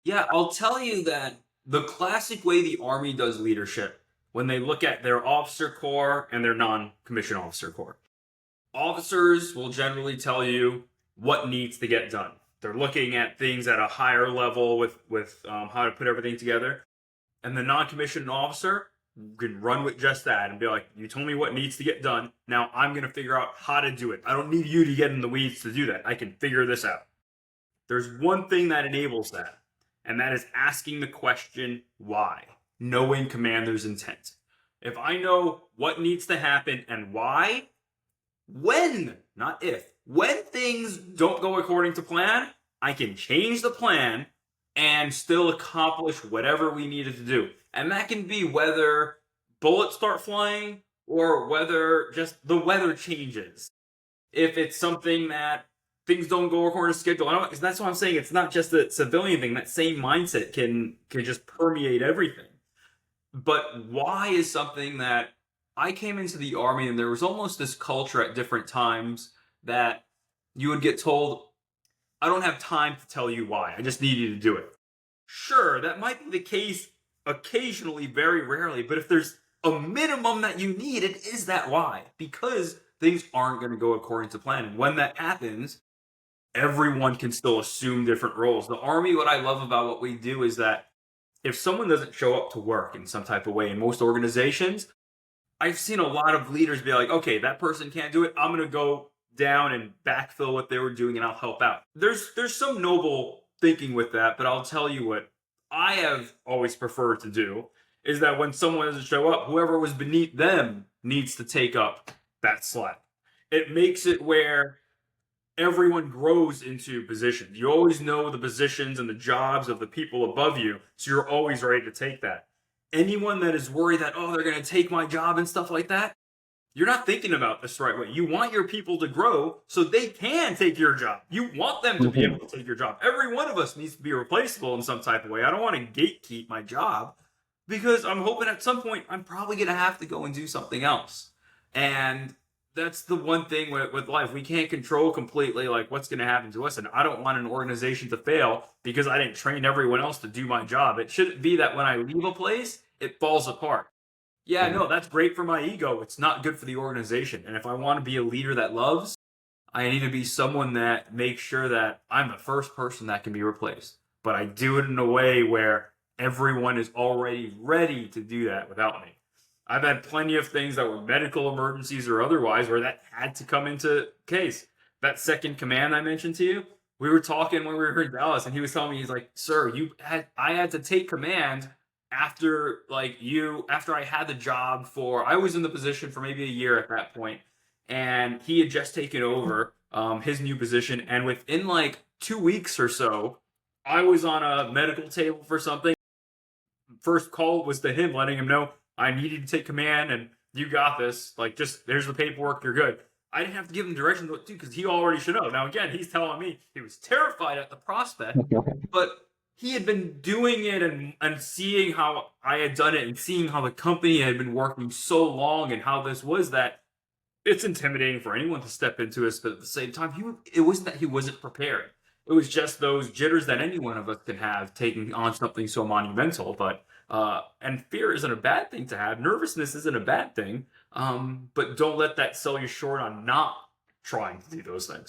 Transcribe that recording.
Yeah, I'll tell you that the classic way the Army does leadership, when they look at their officer corps and their non-commissioned officer corps, officers will generally tell you what needs to get done. They're looking at things at a higher level with how to put everything together. And the non-commissioned officer can run with just that and be like, you told me what needs to get done. Now I'm going to figure out how to do it. I don't need you to get in the weeds to do that. I can figure this out. There's one thing that enables that, and that is asking the question why, knowing commander's intent. If I know what needs to happen and why, when, not if, when things don't go according to plan, I can change the plan and still accomplish whatever we needed to do. And that can be whether bullets start flying or whether just the weather changes. If it's something that things don't go according to schedule, that's what I'm saying. It's not just a civilian thing. That same mindset can just permeate everything. But why is something that I came into the Army and there was almost this culture at different times that you would get told, I don't have time to tell you why. I just need you to do it. Sure, that might be the case occasionally, very rarely, but if there's a minimum that you need, it is that why. Because things aren't going to go according to plan. And when that happens, everyone can still assume different roles. The Army, what I love about what we do is that if someone doesn't show up to work in some type of way in most organizations, I've seen a lot of leaders be like, okay, that person can't do it. I'm going to go down and backfill what they were doing and I'll help out. There's some noble thinking with that, but I'll tell you what I have always preferred to do is that when someone doesn't show up, whoever was beneath them needs to take up that slack. It makes it where everyone grows into positions. You always know the positions and the jobs of the people above you, so you're always ready to take that. Anyone that is worried that, oh, they're going to take my job and stuff like that, you're not thinking about this the right way. You want your people to grow so they can take your job. You want them to be able to take your job. Every one of us needs to be replaceable in some type of way. I don't want to gatekeep my job because I'm hoping at some point I'm probably going to have to go and do something else. And that's the one thing with life. We can't control completely like what's going to happen to us. And I don't want an organization to fail because I didn't train everyone else to do my job. It shouldn't be that when I leave a place, it falls apart. Yeah, no, that's great for my ego. It's not good for the organization. And if I want to be a leader that loves, I need to be someone that makes sure that I'm the first person that can be replaced. But I do it in a way where everyone is already ready to do that without me. I've had plenty of things that were medical emergencies or otherwise where that had to come into case. That second command I mentioned to you, we were talking when we were in Dallas, and he was telling me, he's like, "Sir, I had to take command after after I had the job for I was in the position for maybe a year at that point, and he had just taken over his new position, and within like 2 weeks or so, I was on a medical table for something. First call was to him, letting him know I needed to take command and you got this. Like, just there's the paperwork, you're good. I didn't have to give him directions what to do because he already should know. Now, again, he's telling me he was terrified at the prospect, but he had been doing it and seeing how I had done it and seeing how the company had been working so long and how this was that it's intimidating for anyone to step into this, but at the same time, it wasn't that he wasn't prepared. It was just those jitters that any one of us can have taking on something so monumental. But and fear isn't a bad thing to have. Nervousness isn't a bad thing. But don't let that sell you short on not trying to do those things.